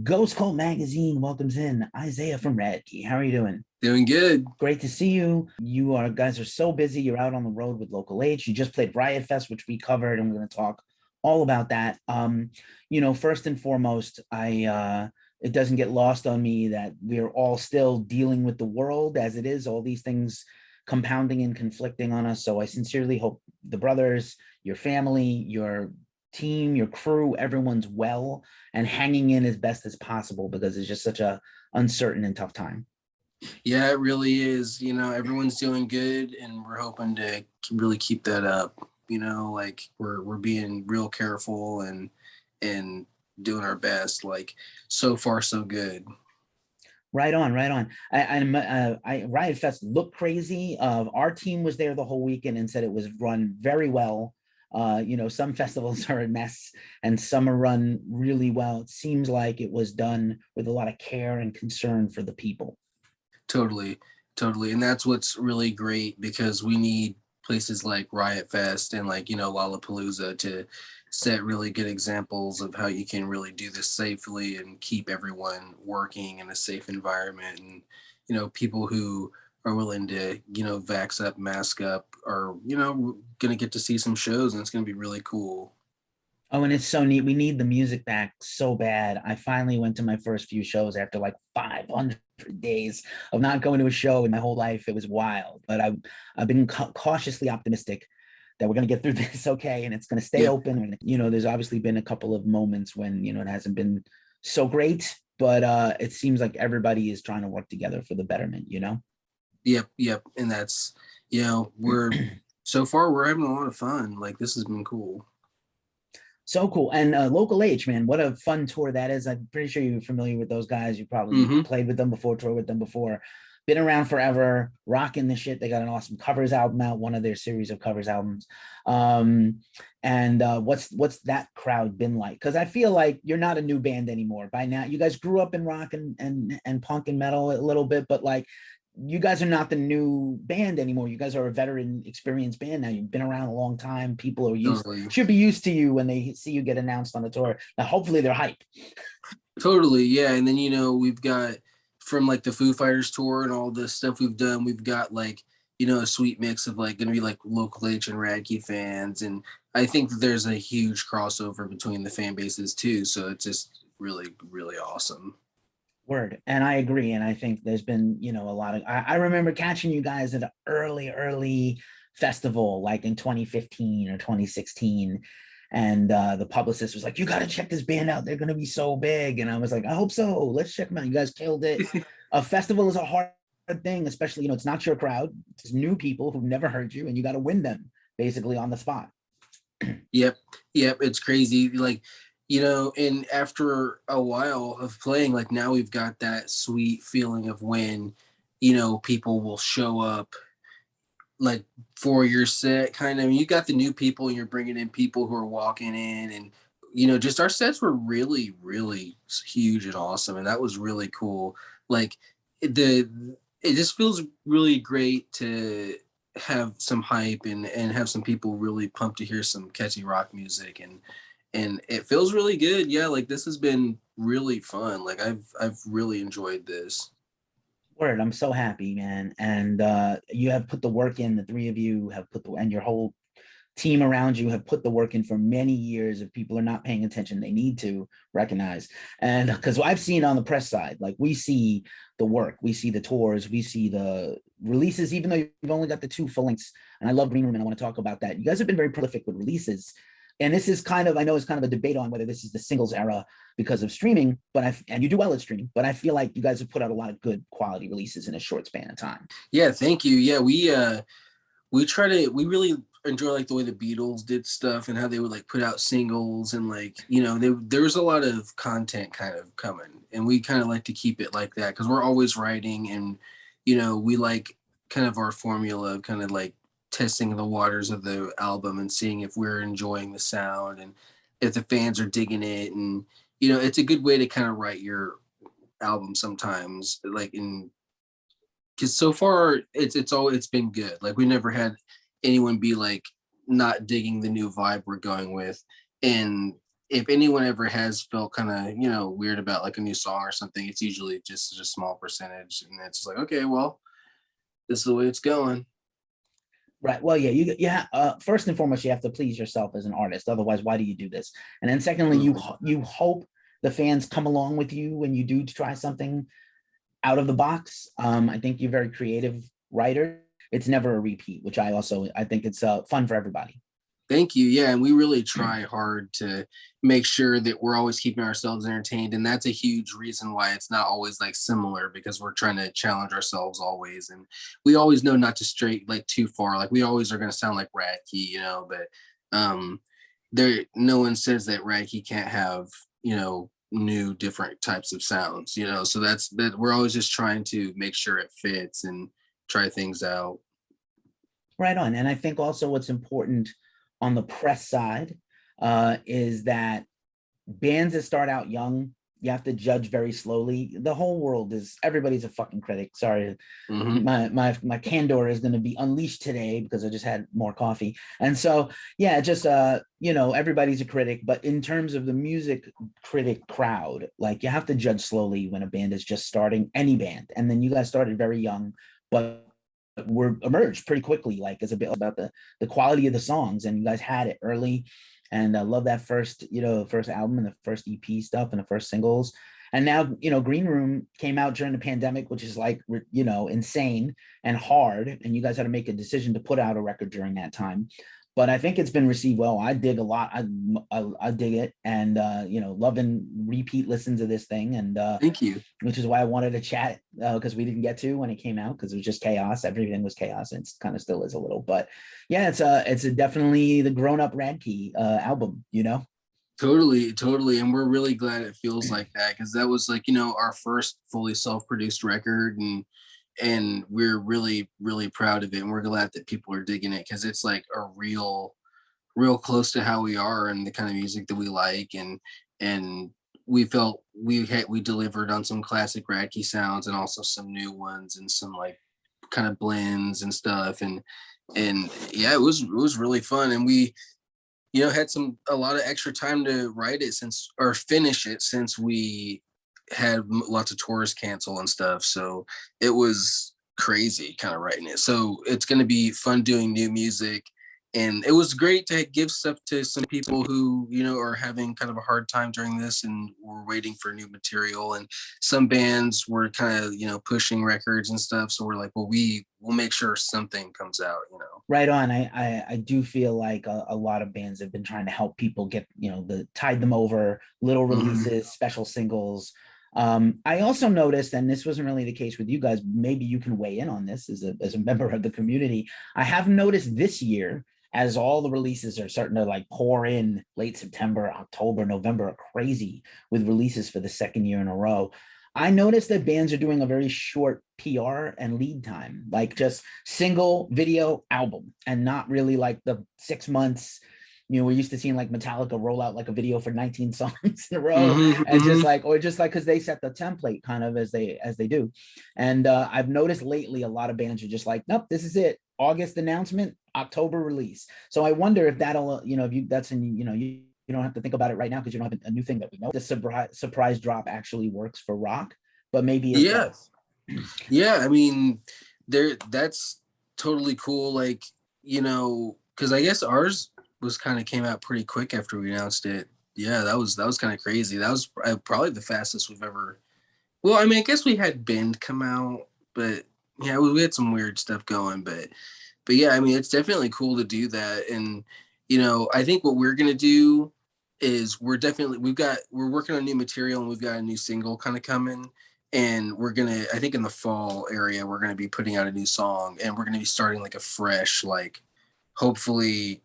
Ghost Cult Magazine welcomes in Isaiah from Radkey. How are you doing? Doing good. Great to see you. You are guys are so busy. You're out on the road with Local H. You just played Riot Fest, which we covered, and we're going to talk all about that. First and foremost, I it doesn't get lost on me that we're all still dealing with the world as it is, all these things compounding and conflicting on us. So I sincerely hope the brothers, your family, your team, your crew, everyone's well and hanging in as best as possible because it's just such a uncertain and tough time. Yeah, it really is. Everyone's doing good, and we're hoping to really keep that up. Like we're being real careful and doing our best. Like so far, so good. Right on, right on. Riot Fest looked crazy. Our team was there the whole weekend and said it was run very well. Some festivals are a mess and some are run really well. It seems like it was done with a lot of care and concern for the people. Totally, totally. And that's what's really great because we need places like Riot Fest and like, Lollapalooza to set really good examples of how you can really do this safely and keep everyone working in a safe environment. And, people who are willing to, vax up, mask up are, going to get to see some shows and it's going to be really cool. Oh, and it's so neat. We need the music back so bad. I finally went to my first few shows after like 500 days of not going to a show in my whole life. It was wild, but I've been cautiously optimistic that we're going to get through this okay, and it's going to stay Yep. open. And, there's obviously been a couple of moments when, it hasn't been so great, but it seems like everybody is trying to work together for the betterment. Yep. And that's, so far we're having a lot of fun. Like this has been cool. So cool. And Local H, man, what a fun tour that is. I'm pretty sure you're familiar with those guys. You probably Hmm. played with them before, toured with them before. Been around forever, rocking the shit. They got an awesome covers album out, one of their series of covers albums. And what's that crowd been like? Because I feel like you're not a new band anymore. By now, you guys grew up in rock and punk and metal a little bit, but like you guys are not the new band anymore. You guys are a veteran, experienced band now. You've been around a long time. People are used, Totally. should be used to you when they see you get announced on the tour. Now, hopefully, they're hype. Totally, yeah. And then we've got from like the Foo Fighters tour and all the stuff we've done, we've got like a sweet mix of like gonna be like Local H and Radkey fans, and I think that there's a huge crossover between the fan bases too. So it's just really really awesome. Word. And I agree. And I think there's been, a lot of, I remember catching you guys at an early festival, like in 2015 or 2016. And the publicist was like, you got to check this band out. They're going to be so big. And I was like, I hope so. Let's check them out. You guys killed it. A festival is a hard thing, especially, it's not your crowd. It's new people who've never heard you and you got to win them basically on the spot. Yep, it's crazy. Like, and after a while of playing, like now we've got that sweet feeling of when, people will show up like for your set kind of. You got the new people and you're bringing in people who are walking in and just our sets were really really huge and awesome and that was really cool. Like it just feels really great to have some hype and have some people really pumped to hear some catchy rock music and it feels really good. Yeah, like this has been really fun. Like I've really enjoyed this. Word, I'm so happy, man. And you have put the work in. The three of you have and your whole team around you have put the work in for many years. If people are not paying attention, they need to recognize. And because I've seen on the press side, like we see the work, we see the tours, we see the releases, even though you've only got the two full lengths. And I love Green Room and I want to talk about that. You guys have been very prolific with releases. And this is kind of, I know it's kind of a debate on whether this is the singles era because of streaming, and you do well at streaming, but I feel like you guys have put out a lot of good quality releases in a short span of time. Yeah, thank you. Yeah, we really enjoy like the way the Beatles did stuff and how they would like put out singles and like there was a lot of content kind of coming and we kind of like to keep it like that because we're always writing and we like kind of our formula of kind of like testing the waters of the album and seeing if we're enjoying the sound and if the fans are digging it and it's a good way to kind of write your album sometimes like in because so far it's been good. Like we never had anyone be like not digging the new vibe we're going with, and if anyone ever has felt kind of, you know, weird about like a new song or something, it's usually just a small percentage, and it's like, okay, well, this is the way it's going. Right. Well, yeah, yeah. First and foremost, you have to please yourself as an artist. Otherwise, why do you do this? And then secondly, Mhm. you hope the fans come along with you when you do try something out of the box. I think you're a very creative writer. It's never a repeat, which I think it's fun for everybody. Thank you. Yeah, and we really try hard to make sure that we're always keeping ourselves entertained, and that's a huge reason why it's not always like similar, because we're trying to challenge ourselves always, and we always know not to stray like too far. Like we always are going to sound like Radkey, you know, but there no one says that Radkey can't have, you know, new different types of sounds, you know. So that we're always just trying to make sure it fits and try things out. Right on. And I think also what's important on the press side is that bands that start out young, you have to judge very slowly. The whole world is everybody's a fucking critic. Sorry, Hmm. my candor is going to be unleashed today because I just had more coffee. And so yeah, just you know, everybody's a critic, but in terms of the music critic crowd, like you have to judge slowly when a band is just starting, any band. And then you guys started very young, but were emerged pretty quickly, like as a bit about the quality of the songs, and you guys had it early. And I love that first, you know, first album and the first EP stuff and the first singles. And now, you know, Green Room came out during the pandemic, which is like, you know, insane and hard. And you guys had to make a decision to put out a record during that time. But I think it's been received well. I dig a lot. I dig it, and you know, loving repeat listens of this thing, and Thank you. which is why I wanted to chat because we didn't get to when it came out because it was just chaos. Everything was chaos, and it's kind of still is a little. But yeah, it's a definitely the grown up Radkey album. You know. Totally, totally. And we're really glad it feels like that, because that was like, you know, our first fully self-produced record, and we're really, really proud of it. And we're glad that people are digging it, because it's like a real close to how we are and the kind of music that we like. And we felt we delivered on some classic Radkey sounds and also some new ones and some like kind of blends and stuff. And yeah, it was really fun. And we, you know, had a lot of extra time to write it since or finish it, since we had lots of tours cancel and stuff. So it was crazy kind of writing it. So it's going to be fun doing new music. And it was great to give stuff to some people who, you know, are having kind of a hard time during this and were waiting for new material. And some bands were kind of, you know, pushing records and stuff. So we're like, well, we'll make sure something comes out, you know. Right on. I do feel like a lot of bands have been trying to help people get, you know, the tide them over, little Hmm. releases, special singles. I also noticed, and this wasn't really the case with you guys, maybe you can weigh in on this as a member of the community. I have noticed this year, as all the releases are starting to like pour in late September, October, November, are crazy with releases for the second year in a row. I noticed that bands are doing a very short PR and lead time, like just single video album, and not really like the 6 months. You know, we're used to seeing like Metallica roll out like a video for 19 songs in a row, Hmm. and just Hmm. like, or just like because they set the template kind of as they do. And I've noticed lately a lot of bands are just like, nope, this is it. August announcement, October release. So I wonder if that'll, you know, if you that's in, you know, you don't have to think about it right now because you don't have a new thing that we know. The surprise drop actually works for rock, but maybe it Yeah. does. Yeah, I mean, that's totally cool. Like, you know, because I guess ours was kind of came out pretty quick after we announced it. Yeah, that was kind of crazy. That was probably the fastest we've ever. Well, I mean, I guess we had Bend come out, but yeah, we had some weird stuff going. But yeah, I mean, it's definitely cool to do that. And you know, I think what we're gonna do is we're working on new material, and we've got a new single kind of coming. And we're gonna, I think in the fall area, we're gonna be putting out a new song, and we're gonna be starting like a fresh, like hopefully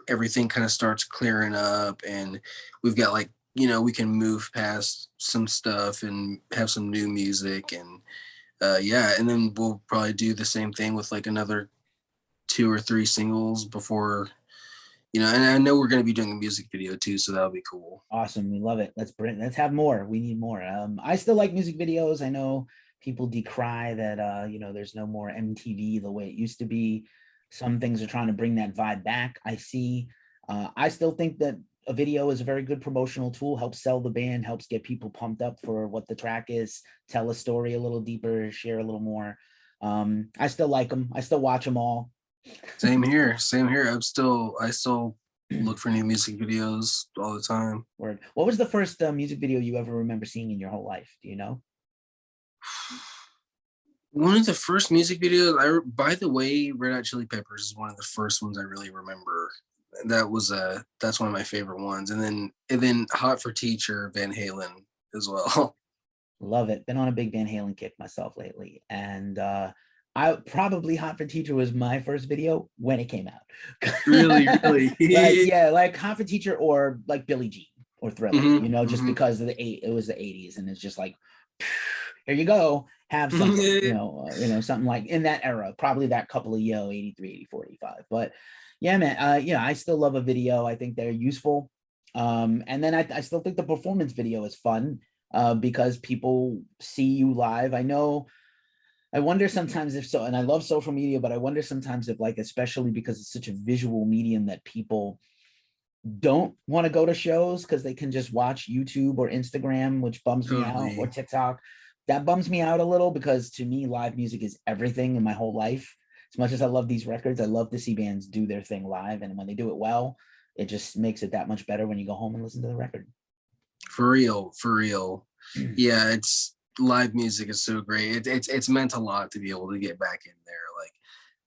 everything kind of starts clearing up, and we've got like, you know, we can move past some stuff and have some new music. And yeah, and then we'll probably do the same thing with like another two or three singles before, you know. And I know we're going to be doing a music video too, so that'll be cool. Awesome. We love it. Let's have more. We need more. I still like music videos. I know people decry that you know, there's no more MTV the way it used to be. Some things are trying to bring that vibe back. I see. I still think that a video is a very good promotional tool, helps sell the band, helps get people pumped up for what the track is, tell a story a little deeper, share a little more. I still like them. I still watch them all. Same here. Same here. I still look for new music videos all the time. Word. What was the first music video you ever remember seeing in your whole life? Do you know? One of the first music videos, by the way, Red Hot Chili Peppers is one of the first ones I really remember. That's one of my favorite ones. And then Hot for Teacher, Van Halen as well. Love it. Been on a big Van Halen kick myself lately. And I probably Hot for Teacher was my first video when it came out. Really, really. Like, yeah, like Hot for Teacher or like Billie Jean or Thriller, Mm-hmm, just mm-hmm. because of it was the 80s, and it's just like, here you go, have something, something like in that era, probably that couple of 83, 84, 85. But yeah, man, I still love a video. I think they're useful. And then I still think the performance video is fun because people see you live. I wonder sometimes if so, and I love social media, but I wonder sometimes if, like, especially because it's such a visual medium, that people don't want to go to shows because they can just watch YouTube or Instagram, which bums me out, or Totally. TikTok. That bums me out a little, because to me, live music is everything in my whole life. As much as I love these records, I love to see bands do their thing live. And when they do it well, it just makes it that much better when you go home and listen to the record. For real, for real. Yeah, it's live music is so great. It's meant a lot to be able to get back in there. Like,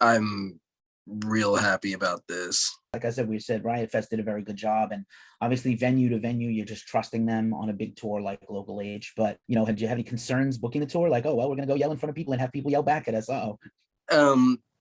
I'm real happy about this. Like I said, we said Riot Fest did a very good job, and obviously venue to venue, you're just trusting them on a big tour like Local Age. But did you have any concerns booking the tour? Like, oh well, we're gonna go yell in front of people and have people yell back at us. Oh,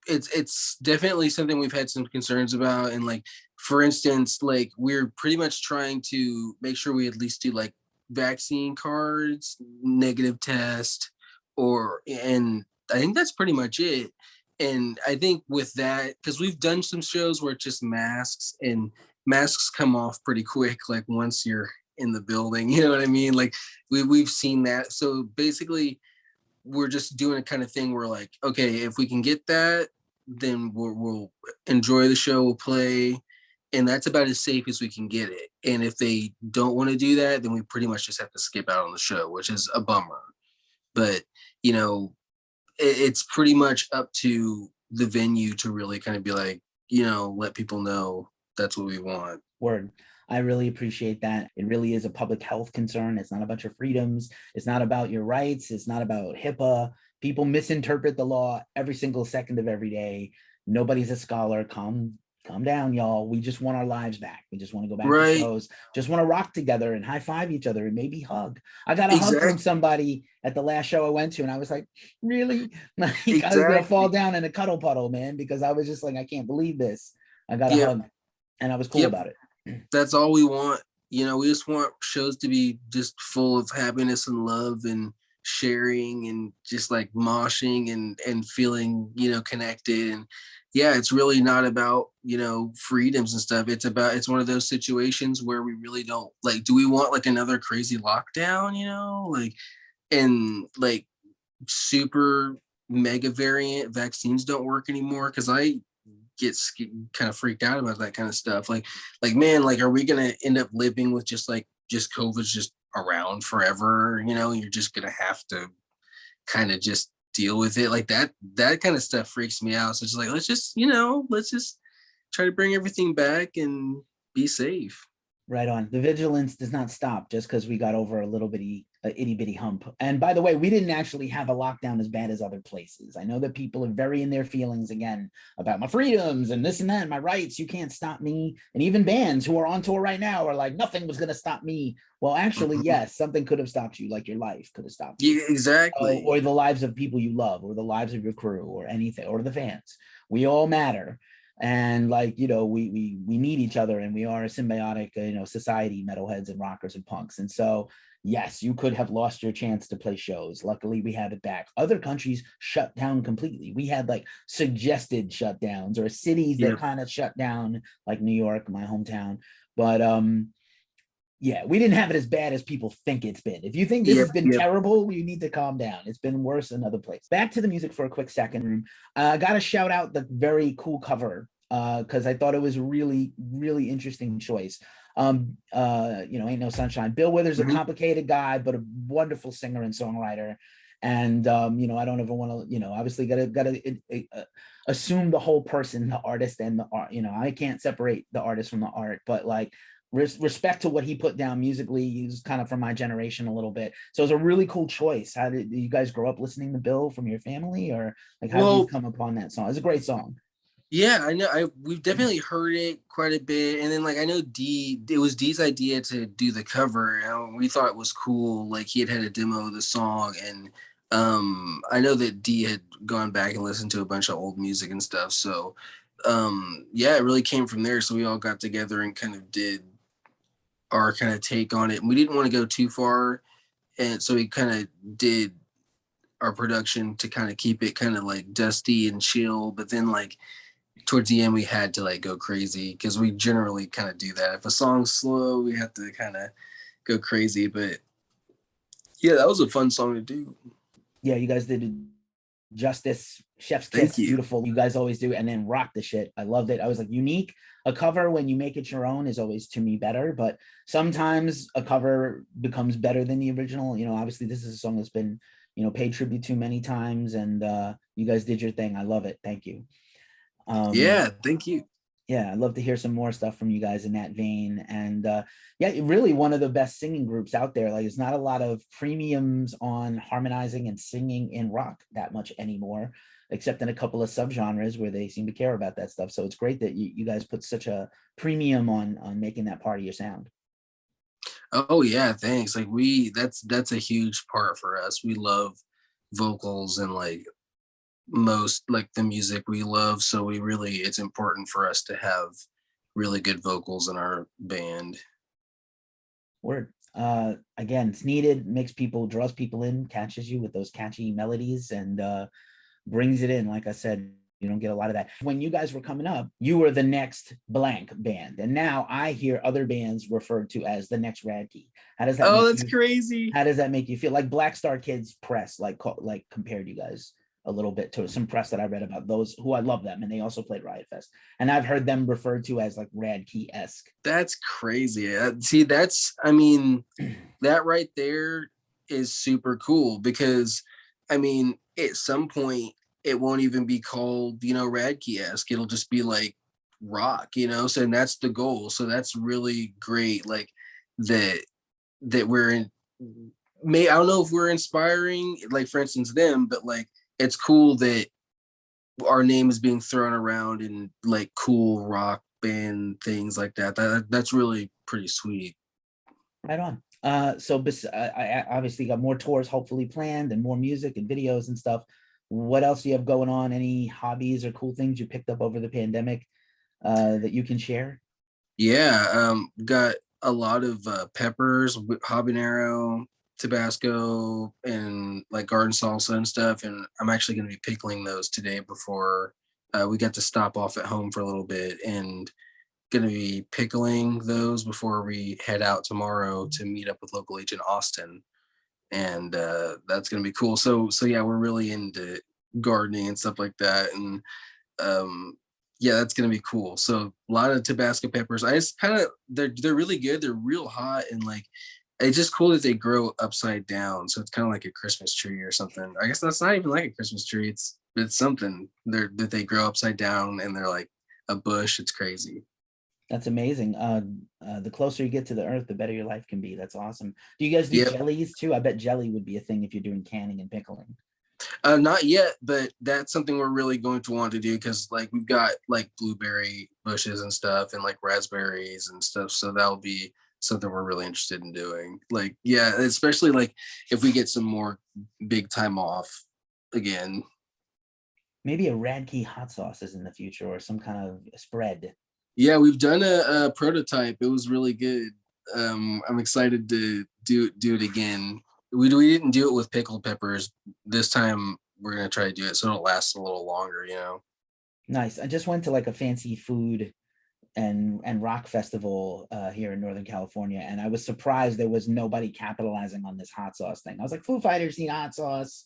It's definitely something we've had some concerns about, and like, for instance, like, we're pretty much trying to make sure we at least do like vaccine cards, negative test, and I think that's pretty much it. And I think with that, because we've done some shows where it's just masks, and masks come off pretty quick, like once you're in the building, you know what I mean? Like, we've seen that. So basically, we're just doing a kind of thing where, like, okay, if we can get that, then we'll enjoy the show, we'll play, and that's about as safe as we can get it. And if they don't want to do that, then we pretty much just have to skip out on the show, which is a bummer. But it's pretty much up to the venue to really kind of be like, let people know that's what we want. word. I really appreciate that. It really is a public health concern. It's not about your freedoms. It's not about your rights. It's not about HIPAA. People misinterpret the law every single second of every day. Nobody's a scholar. Calm down, y'all. We just want our lives back. We just want to go back to Right. shows, just want to rock together and high five each other and maybe hug. I got a hug Exactly. from somebody at the last show I went to, and I was like, really? Like, I was gonna fall Exactly. down in a cuddle puddle, man, because I was just like, I can't believe this. I got a Yep. hug, and I was cool Yep. about it. That's all we want. We just want shows to be just full of happiness and love and sharing and just like moshing and feeling, connected. And yeah, it's really not about, freedoms and stuff. It's one of those situations where we really don't, like, do we want like another crazy lockdown, like, and like super mega variant vaccines don't work anymore? Because I get kind of freaked out about that kind of stuff. Like, man, like, are we gonna end up living with just COVID's just around forever? You're just gonna have to kind of just deal with it. Like, that kind of stuff freaks me out. So it's like, let's just try to bring everything back and be safe. Right on. The vigilance does not stop just because we got over a little bitty, itty bitty hump. And by the way, we didn't actually have a lockdown as bad as other places. I know that people are very in their feelings again about my freedoms and this and that, and my rights. You can't stop me. And even bands who are on tour right now are like, nothing was going to stop me. Well, actually, Mhm. yes, something could have stopped you, like your life could have stopped you, Yeah, exactly. or the lives of people you love, or the lives of your crew, or anything, or the fans. We all matter. And like, we need each other, and we are a symbiotic society, metalheads and rockers and punks. And so yes, you could have lost your chance to play shows. Luckily, we have it back. Other countries shut down completely. We had like suggested shutdowns, or cities that Yeah. kind of shut down, like New York, my hometown. But yeah, we didn't have it as bad as people think it's been. If you think this Yep. has been Yep. terrible, you need to calm down. It's been worse in other places. Back to the music for a quick second. I got to shout out the very cool cover because I thought it was really, really interesting choice. Ain't No Sunshine. Bill Withers, a Mhm. complicated guy, but a wonderful singer and songwriter. And I don't ever want to, obviously gotta assume the whole person, the artist and the art. I can't separate the artist from the art, but like respect to what he put down musically. He's kind of from my generation a little bit, so it's a really cool choice. How did you guys grow up listening to Bill from your family, or like how did you Well, come upon that song? It's a great song. yeah, I know. We've definitely heard it quite a bit, and then like I know D. It was D's idea to do the cover. And we thought it was cool. Like he had a demo of the song, and I know that D had gone back and listened to a bunch of old music and stuff. So yeah, it really came from there. So we all got together and kind of did our kind of take on it. And we didn't want to go too far, and so we kind of did our production to kind of keep it kind of like dusty and chill, but then like towards the end we had to like go crazy because we generally kind of do that. If a song's slow, we have to kind of go crazy. But yeah, that was a fun song to do. Yeah, you guys did Justice, Chef's Thank Kiss, you. beautiful. You guys always do, and then rock the shit. I loved it. I was like, unique. A cover when you make it your own is always to me better, but sometimes a cover becomes better than the original. Obviously this is a song that's been, paid tribute to many times, and you guys did your thing. I love it. Thank you. Um, Yeah, thank you. yeah, I'd love to hear some more stuff from you guys in that vein. And yeah, really one of the best singing groups out there. Like, there's not a lot of premiums on harmonizing and singing in rock that much anymore, except in a couple of subgenres where they seem to care about that stuff. So it's great that you guys put such a premium on making that part of your sound. Oh yeah, thanks. Like that's a huge part for us. We love vocals and like most like the music we love, so we really it's important for us to have really good vocals in our band. Word. Again, it's needed, makes people, draws people in, catches you with those catchy melodies, and brings it in. Like I said, you don't get a lot of that. When you guys were coming up, you were the next blank band, and now I hear other bands referred to as the next Radkey. How does that Oh, make that's you? crazy. How does that make you feel? Like Black Star Kids press, like compared you guys a little bit to some press that I read about those who I love them, and they also played Riot Fest, and I've heard them referred to as like Radkey esque. That's crazy. See, that's I mean, that right there is super cool because I mean, at some point it won't even be called, Radkey-esque. It'll just be like rock. So and that's the goal. So that's really great. Like that we're in may I don't know if we're inspiring, like for instance, them, but like it's cool that our name is being thrown around in like cool rock band things like that. That's really pretty sweet. Right on. So I obviously got more tours hopefully planned and more music and videos and stuff. What else do you have going on? Any hobbies or cool things you picked up over the pandemic that you can share? Yeah, got a lot of peppers, habanero, Tabasco, and like garden salsa and stuff. And I'm actually going to be pickling those today before we get to stop off at home for a little bit, and going to be pickling those before we head out tomorrow to meet up with local agent Austin, and that's going to be cool. So yeah, we're really into gardening and stuff like that, and um yeah, that's gonna be cool. So a lot of Tabasco peppers. I just kind of they're really good. They're real hot, and like it's just cool that they grow upside down. So it's kind of like a Christmas tree or something. I guess that's not even like a Christmas tree. It's something that they grow upside down and they're like a bush. It's crazy. That's amazing. The closer you get to the earth, the better your life can be. That's awesome. Do you guys do Yep. jellies too? I bet jelly would be a thing if you're doing canning and pickling. Not yet, but that's something we're really going to want to do because like we've got like blueberry bushes and stuff and like raspberries and stuff. So that'll be something we're really interested in doing. Like, yeah, especially like if we get some more big time off again. Maybe a Radkey hot sauces in the future or some kind of spread. Yeah, we've done a prototype. It was really good. I'm excited to do it again. We didn't do it with pickled peppers. This time we're gonna try to do it so it'll last a little longer. Nice. I just went to like a fancy food and rock festival here in Northern California, and I was surprised there was nobody capitalizing on this hot sauce thing. I was like, Foo Fighters need hot sauce.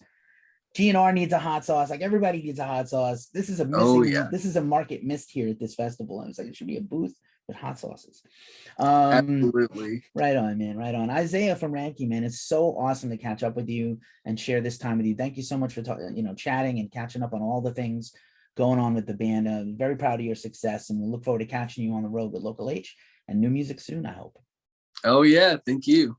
GNR needs a hot sauce. Like everybody needs a hot sauce. This is a Oh missing. yeah, This is a market missed here at this festival. I was like, it should be a booth with hot sauces. Um, absolutely. right on, man. Right on. Isaiah from Radkey, man. It's so awesome to catch up with you and share this time with you. Thank you so much for chatting and catching up on all the things going on with the band. Very proud of your success, and we look forward to catching you on the road with Local H and new music soon, I hope. Oh yeah, thank you.